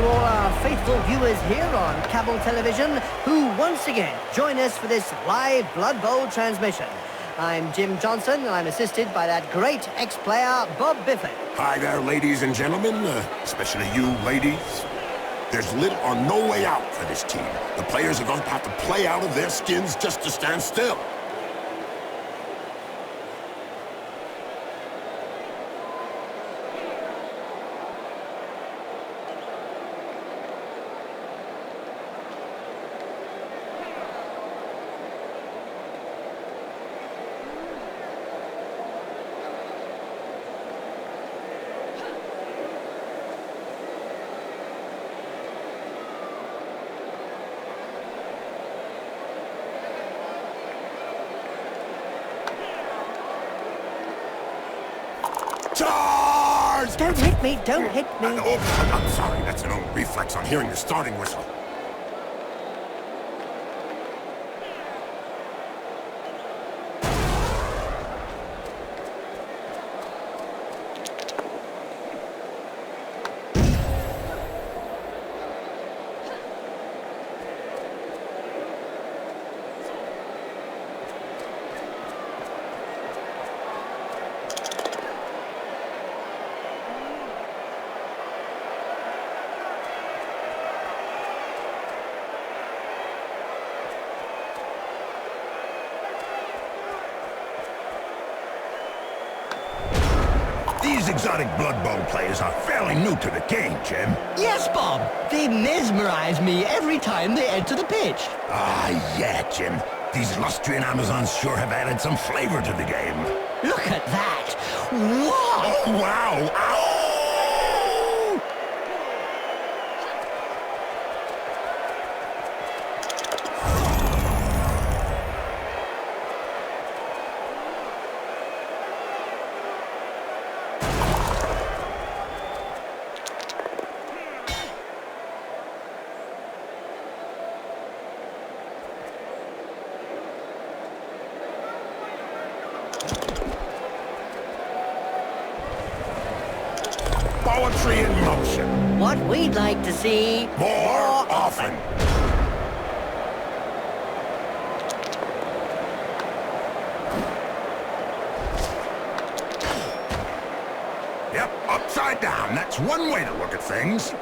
to all our faithful viewers here on cable television who once again join us for this live Blood Bowl transmission. I'm Jim Johnson, and I'm assisted by that great ex-player, Bob Bifford. Hi there, ladies and gentlemen, especially you ladies. There's little or no way out for this team. The players are going to have to play out of their skins just to stand still. Charge! Don't hit me, don't hit me. I'm sorry, that's an old reflex on hearing the starting whistle. These exotic Blood Bowl players are fairly new to the game, Jim. Yes, Bob. They mesmerize me every time they enter the pitch. Ah, yeah, Jim. These Lustrian Amazons sure have added some flavor to the game. Look at that. Wow! Oh, wow! Ow! Poetry in motion. What we'd like to see More often. Yep, upside down. That's one way to look at things.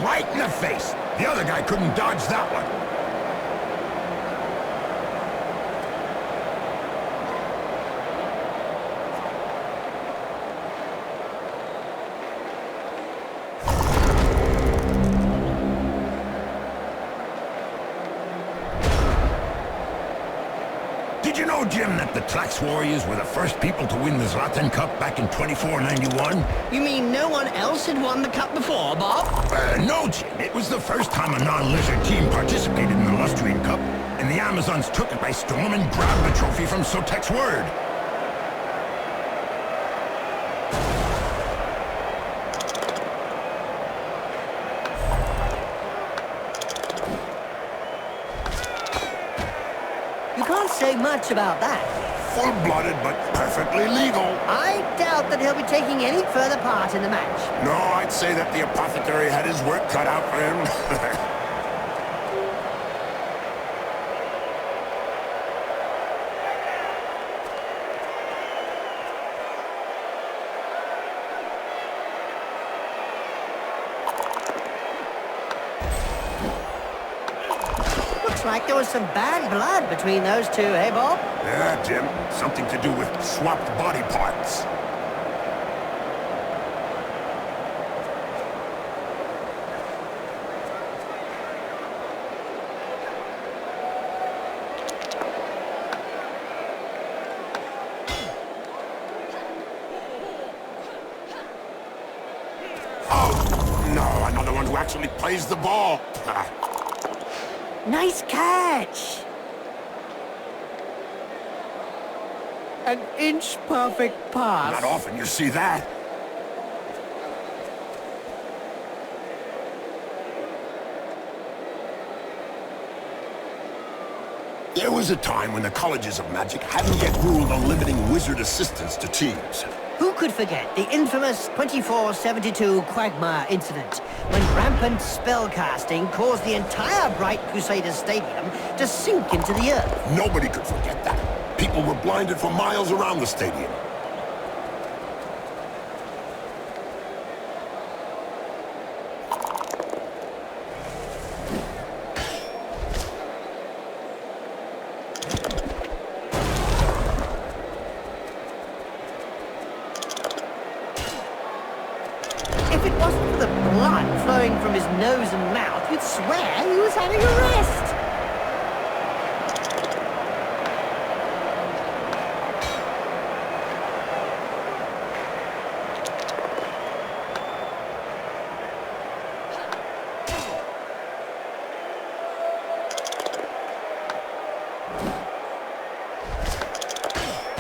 Right in the face. The other guy couldn't dodge that one. Did you know, Jim, that the Tlax Warriors were the first people to win the Zlatan Cup back in 2491? You mean no one else had won the cup before, Bob? No, Jim. It was the first time a non-lizard team participated in the Lustrian Cup, and the Amazons took it by storm and grabbed the trophy from Sotek's word. You can't say much about that. Full-blooded, but perfectly legal. I doubt that he'll be taking any further part in the match. No, I'd say that the apothecary had his work cut out for him. Looks like there was some bad blood between those two, eh, Bob? Yeah, Jim. Something to do with swapped body parts. Oh, no, another one who actually plays the ball. Nice catch! An inch-perfect pass. Not often you see that. There was a time when the colleges of magic hadn't yet ruled on limiting wizard assistants to teams. Who could forget the infamous 2472 Quagmire incident, when rampant spellcasting caused the entire Bright Crusaders Stadium to sink into the earth? Nobody could forget that. People were blinded for miles around the stadium. If it wasn't for the blood flowing from his nose and mouth, you'd swear he was having a rest.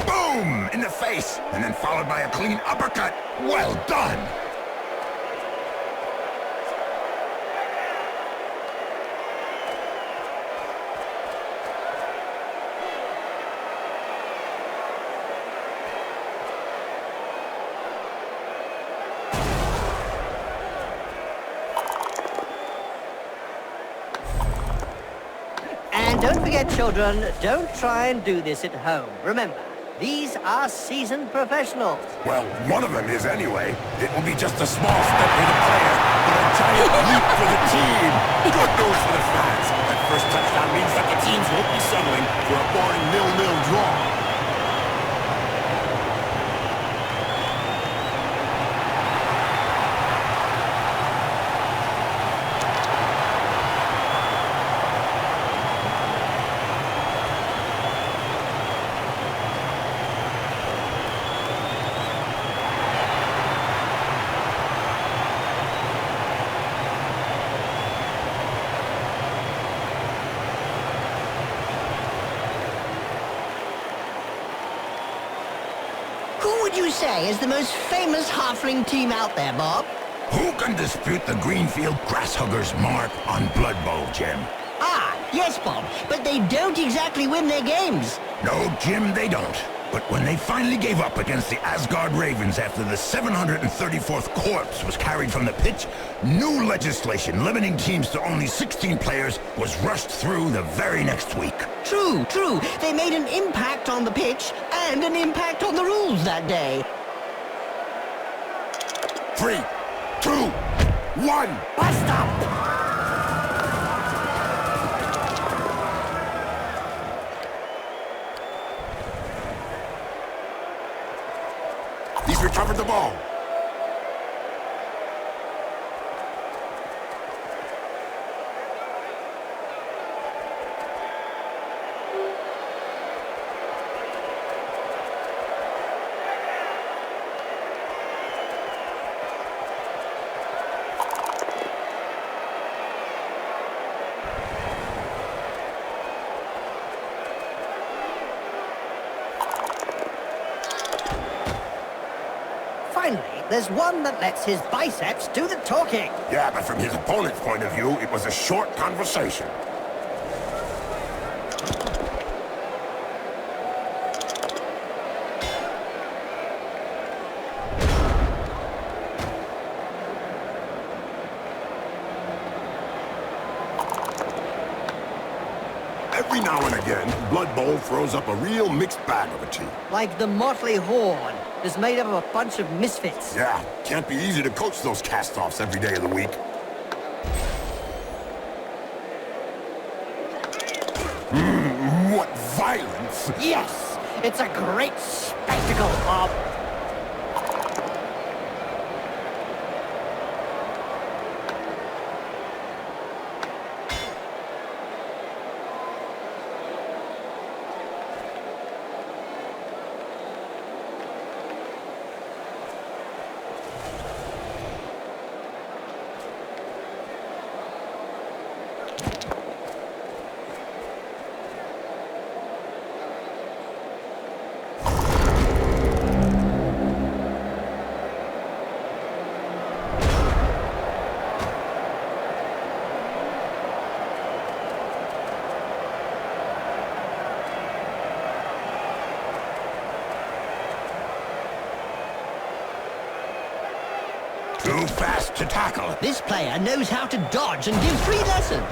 Boom! In the face, and then followed by a clean uppercut. Well done! And don't forget, children, don't try and do this at home. Remember, these are seasoned professionals. Well, one of them is anyway. It will be just a small step for the player, but a giant leap for the team. Good news for the fans. That first touchdown means that the teams won't be settling for a boring 0-0 draw. Who would you say is the most famous halfling team out there, Bob? Who can dispute the Greenfield Grasshuggers' mark on BloodBowl, Jim? Ah, yes, Bob, but they don't exactly win their games. No, Jim, they don't. But when they finally gave up against the Asgard Ravens after the 734th corpse was carried from the pitch, new legislation limiting teams to only 16 players was rushed through the very next week. True, true. They made an impact on the pitch and an impact on the rules that day. 3, 2, 1. Bust up! He's recovered the ball. Finally, there's one that lets his biceps do the talking. Yeah, but from his opponent's point of view, it was a short conversation. Every now and again, BloodBowl throws up a real mixed bag of a team. Like the Motley Horde is made up of a bunch of misfits. Yeah, can't be easy to coach those cast-offs every day of the week. What violence! Yes, it's a great spectacle, Bob. Too fast to tackle. This player knows how to dodge and give free lessons.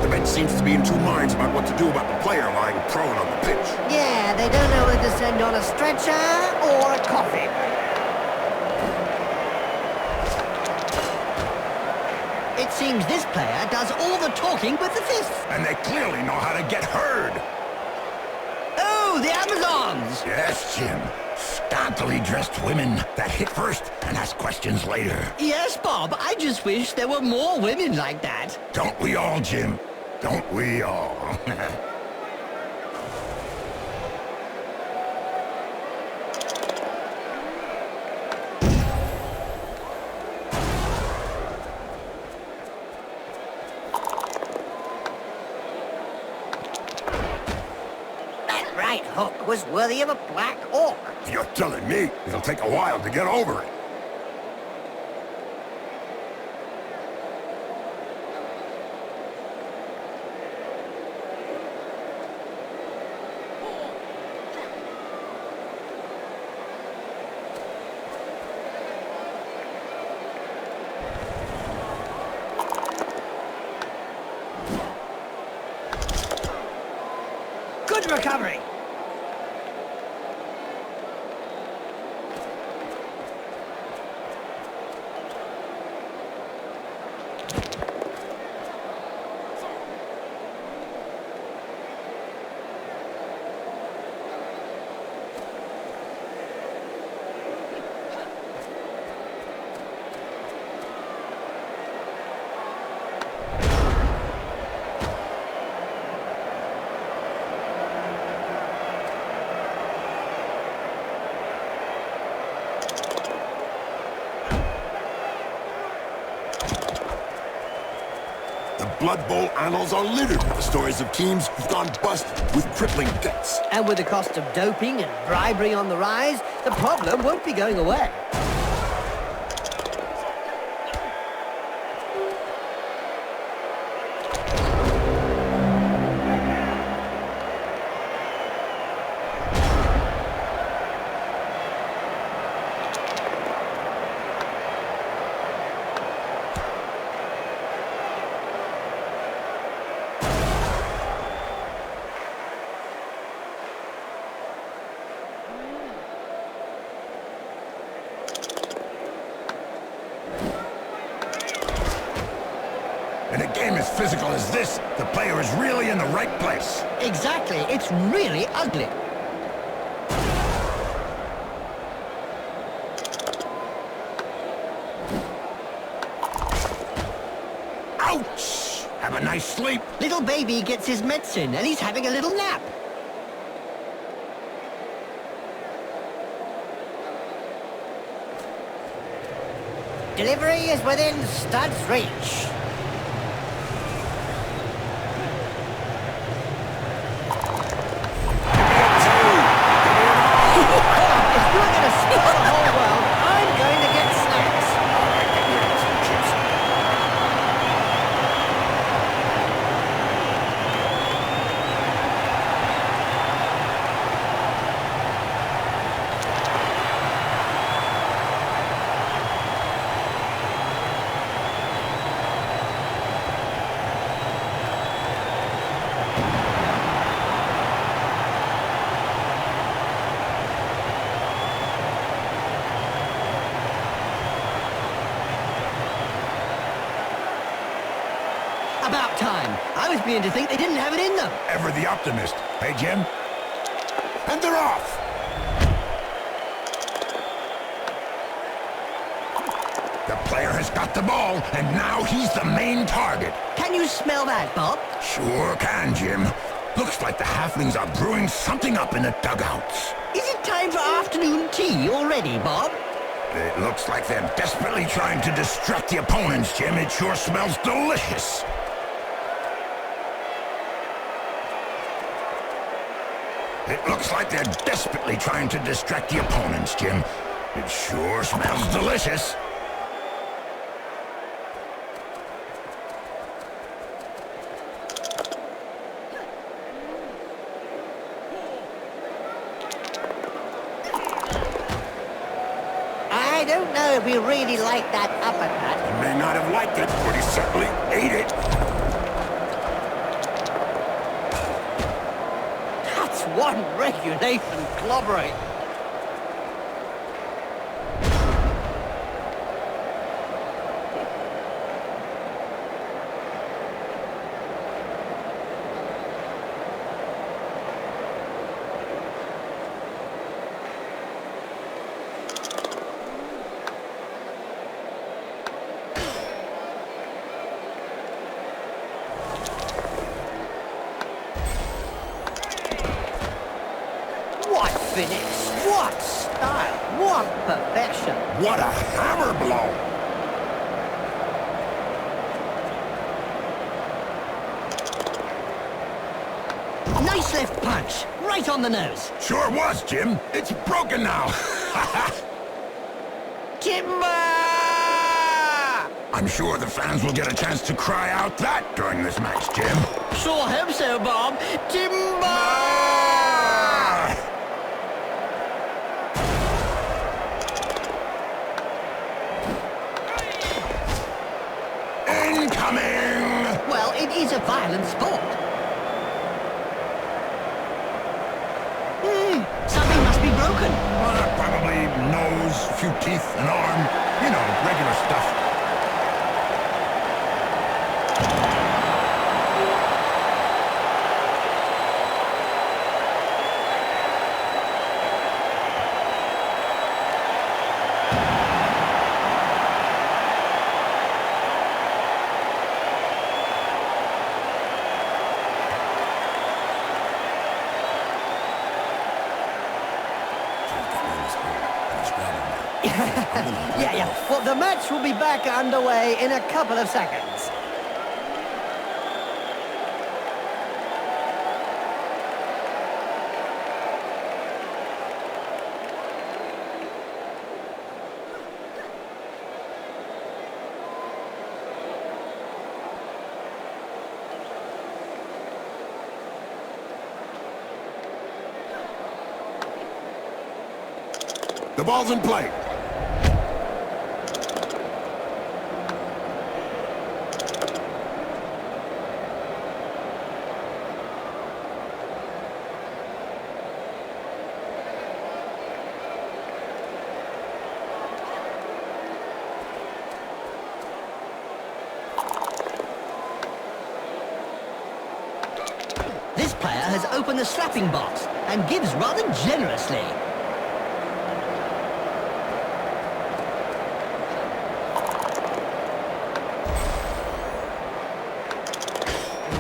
The bench seems to be in two minds about what to do about the player lying prone on the pitch. Yeah, they don't know whether to send on a stretcher or a coffin. It seems this player does all the talking with the fists. And they clearly know how to get heard. Oh, the Amazons! Yes, Jim. Scantily dressed women that hit first and ask questions later. Yes, Bob, I just wish there were more women like that. Don't we all, Jim? Don't we all? That right hook was worthy of a black orc. You're telling me it'll take a while to get over it. Good recovery. Blood Bowl annals are littered with the stories of teams who've gone bust with crippling debts. And with the cost of doping and bribery on the rise, the problem won't be going away. In a game as physical as this, the player is really in the right place. Exactly, it's really ugly. Ouch! Have a nice sleep. Little baby gets his medicine and he's having a little nap. Delivery is within stud's reach. If you're going to spoil the whole world, I'm going to get snacks. About time. I was beginning to think they didn't have it in them. Ever the optimist. Hey, Jim? And they're off! The player has got the ball, and now he's the main target. Can you smell that, Bob? Sure can, Jim. Looks like the halflings are brewing something up in the dugouts. Is it time for afternoon tea already, Bob? It looks like they're desperately trying to distract the opponents, Jim. It sure smells delicious. It looks like they're desperately trying to distract the opponents, Jim. It sure smells delicious. don't know if he really liked that uppercut. He may not have liked it, but he certainly ate it. That's one regulation clobbering. What finish, what style, what perfection. What a hammer blow! Nice left punch, right on the nose. Sure was, Jim. It's broken now. Timber! I'm sure the fans will get a chance to cry out that during this match, Jim. Sure hope so, Bob. Timber! Incoming! Well, it is a violent sport. Something must be broken. Probably nose, few teeth, an arm. You know, regular stuff. Yeah. Well, the match will be back underway in a couple of seconds. The ball's in play. This player has opened the slapping box and gives rather generously.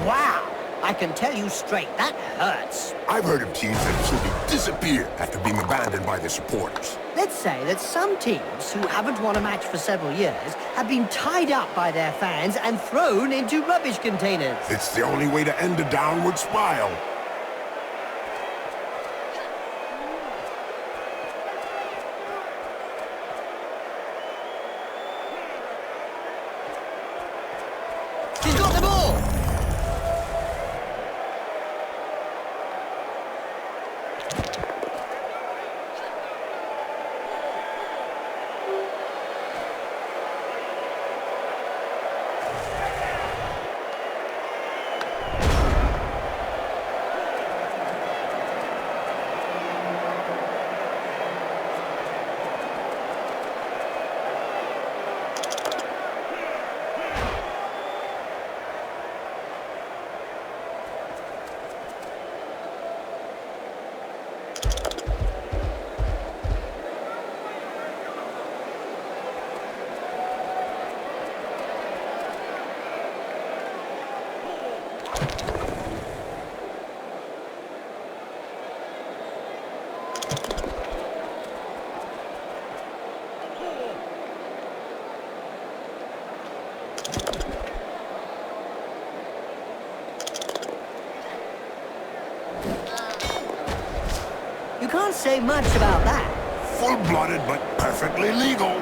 Wow! I can tell you straight, that hurts. I've heard of teams that simply disappear after being abandoned by their supporters. Let's say that some teams who haven't won a match for several years have been tied up by their fans and thrown into rubbish containers. It's the only way to end a downward spiral. She's got the ball! You can't say much about that. Full-blooded, but perfectly legal.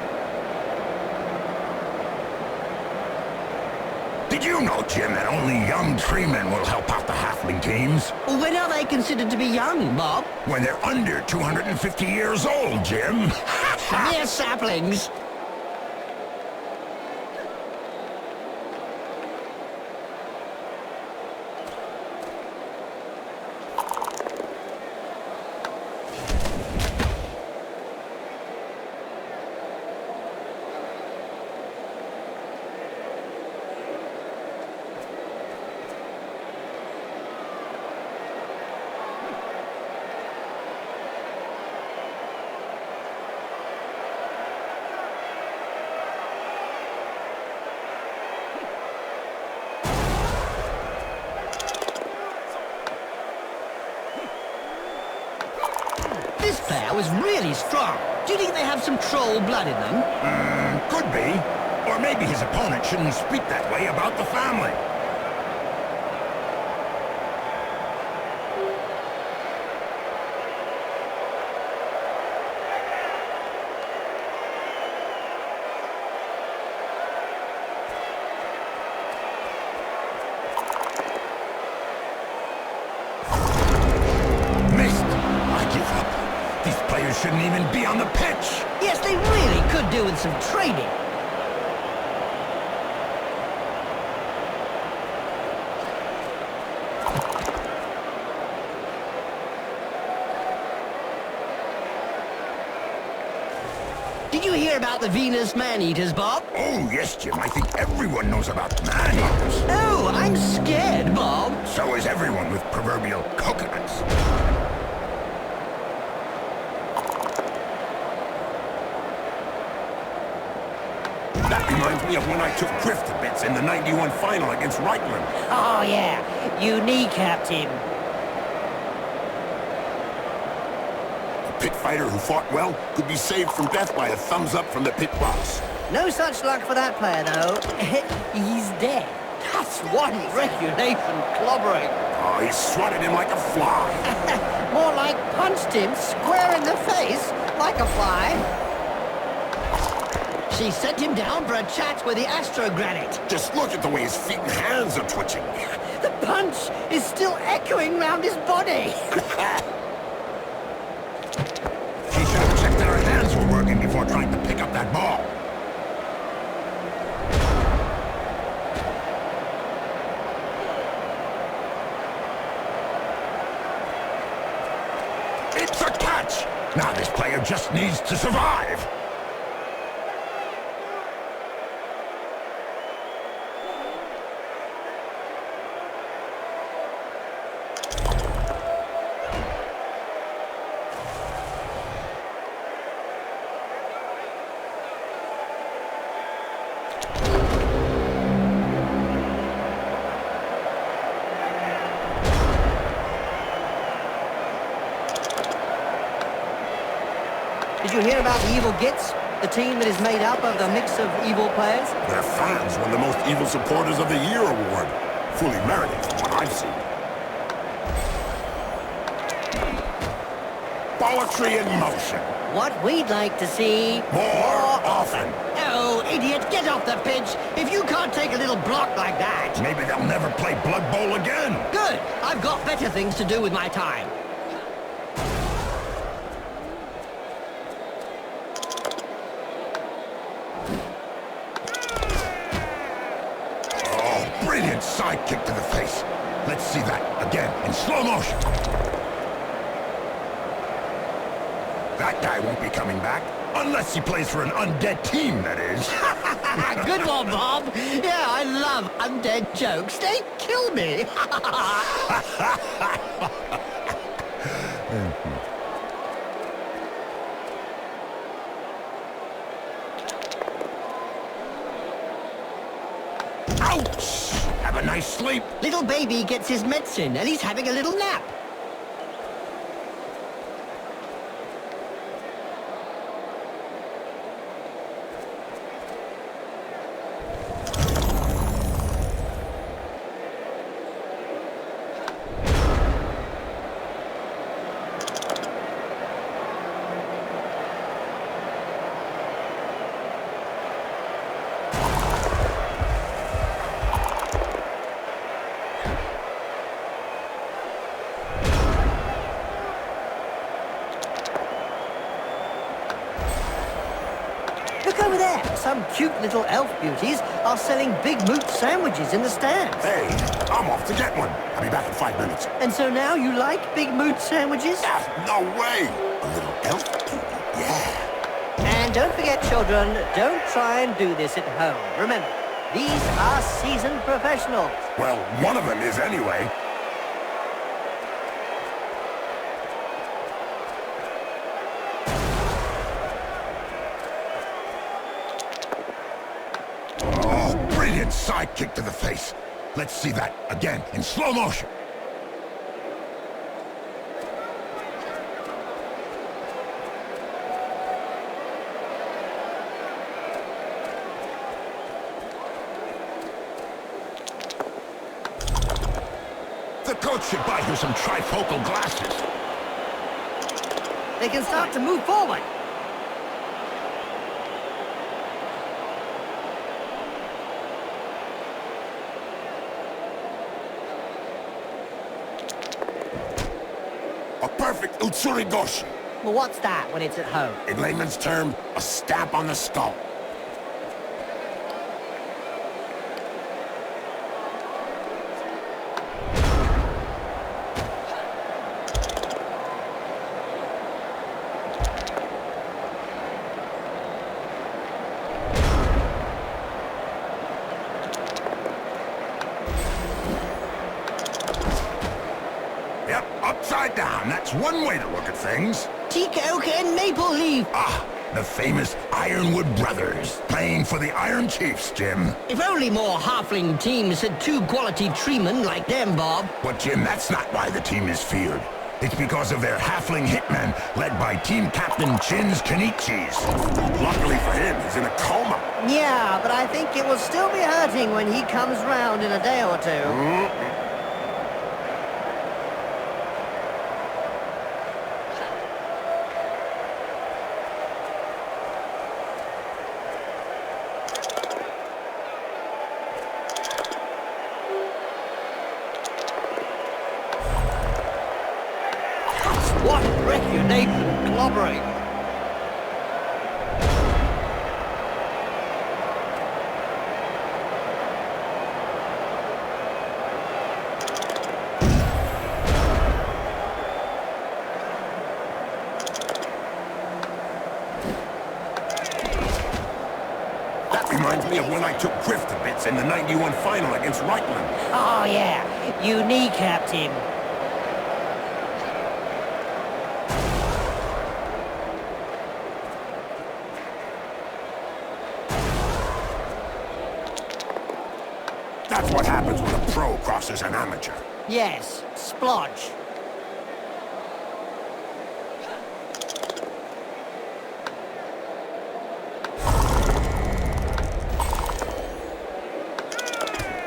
Did you know, Jim, that only young treemen will help out the half halfling teams. When are they considered to be young, Bob? When they're under 250 years old, Jim. Mere saplings. This player was really strong. Do you think they have some troll blood in them? Could be. Or maybe his opponent shouldn't speak that way about the family. Shouldn't even be on the pitch. Yes, they really could do with some training. Did you hear about the Venus man-eaters, Bob? Oh, yes, Jim. I think everyone knows about man-eaters. Oh, I'm scared, Bob. So is everyone with proverbial coconuts. That reminds me of when I took Griff to bits in the '91 final against Reichland. Oh, yeah. You kneecapped him. A pit fighter who fought well could be saved from death by a thumbs up from the pit boss. No such luck for that player, though. He's dead. That's one regulation clobbering. Oh, he swatted him like a fly. More like punched him square in the face, like a fly. She sent him down for a chat with the astrogranite. Just look at the way his feet and hands are twitching. The punch is still echoing round his body. She should have checked that her hands were working before trying to pick up that ball. It's a catch! Now this player just needs to survive. Did you hear about the Evil Gits? The team that is made up of the mix of evil players? Their fans won the Most Evil Supporters of the Year award. Fully merited from what I've seen. Bolletry in motion. What we'd like to see... More often. Oh, idiot, get off the pitch. If you can't take a little block like that. Maybe they'll never play Blood Bowl again. Good. I've got better things to do with my time. Brilliant side kick to the face. Let's see that again in slow motion. That guy won't be coming back. Unless he plays for an undead team, that is. Good one, Bob. Yeah, I love undead jokes. They kill me. Ouch! Have a nice sleep. Little baby gets his medicine and he's having a little nap. Look over there. Some cute little elf beauties are selling Big Moot sandwiches in the stands. Hey, I'm off to get one. I'll be back in 5 minutes. And so now you like Big Moot sandwiches? Ah, no way! A little elf beauty, yeah. And don't forget, children, don't try and do this at home. Remember, these are seasoned professionals. Well, one of them is anyway. Brilliant side kick to the face. Let's see that again in slow motion. The coach should buy her some trifocal glasses. They can start to move forward. A perfect utsurigoshi. Well, what's that when it's at home? In layman's term, a stamp on the skull. Yep, upside down. That's one way to look at things. Teak oak and maple leaf. Ah, the famous Ironwood Brothers, playing for the Iron Chiefs, Jim. If only more halfling teams had two quality treemen like them, Bob. But Jim, that's not why the team is feared. It's because of their halfling hitman, led by team captain Chins Kenichis. Luckily for him, he's in a coma. Yeah, but I think it will still be hurting when he comes round in a day or two. What recunation clobbering! That reminds me of when I took Griff to bits in the 91 final against Reichland. Oh yeah, you kneecapped him. That's what happens when a pro crosses an amateur. Yes, splodge.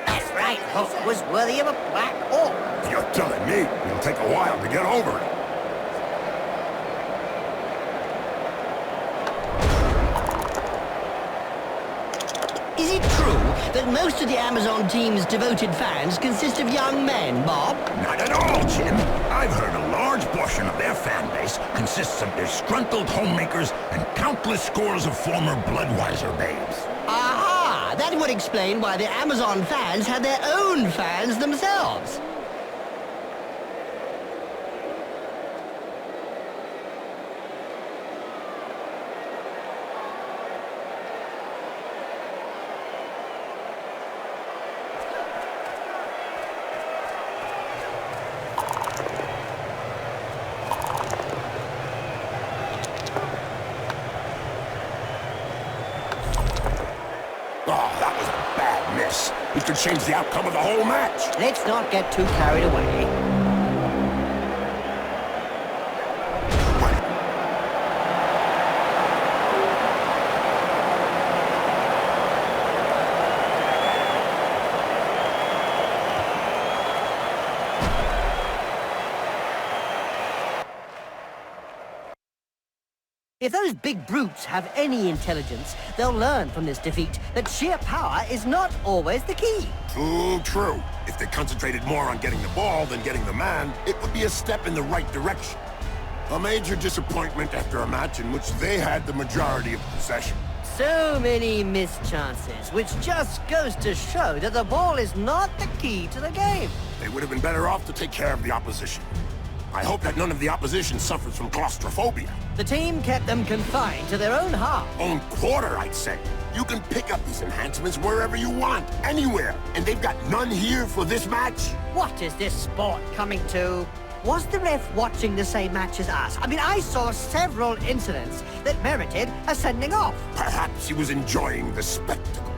That's right, Hook was worthy of a black hawk. You're telling me it'll take a while to get over it. Is it true that most of the Amazon team's devoted fans consist of young men, Bob? Not at all, Jim. I've heard a large portion of their fan base consists of disgruntled homemakers and countless scores of former Bloodweiser babes. Aha! That would explain why the Amazon fans have their own fans themselves. Oh, that was a bad miss. We could change the outcome of the whole match. Let's not get too carried away. If those big brutes have any intelligence, they'll learn from this defeat that sheer power is not always the key. Too true. If they concentrated more on getting the ball than getting the man, it would be a step in the right direction. A major disappointment after a match in which they had the majority of possession. So many missed chances, which just goes to show that the ball is not the key to the game. They would have been better off to take care of the opposition. I hope that none of the opposition suffers from claustrophobia. The team kept them confined to their own half. Own quarter, I'd say. You can pick up these enhancements wherever you want, anywhere. And they've got none here for this match? What is this sport coming to? Was the ref watching the same match as us? I mean, I saw several incidents that merited a sending off. Perhaps he was enjoying the spectacle.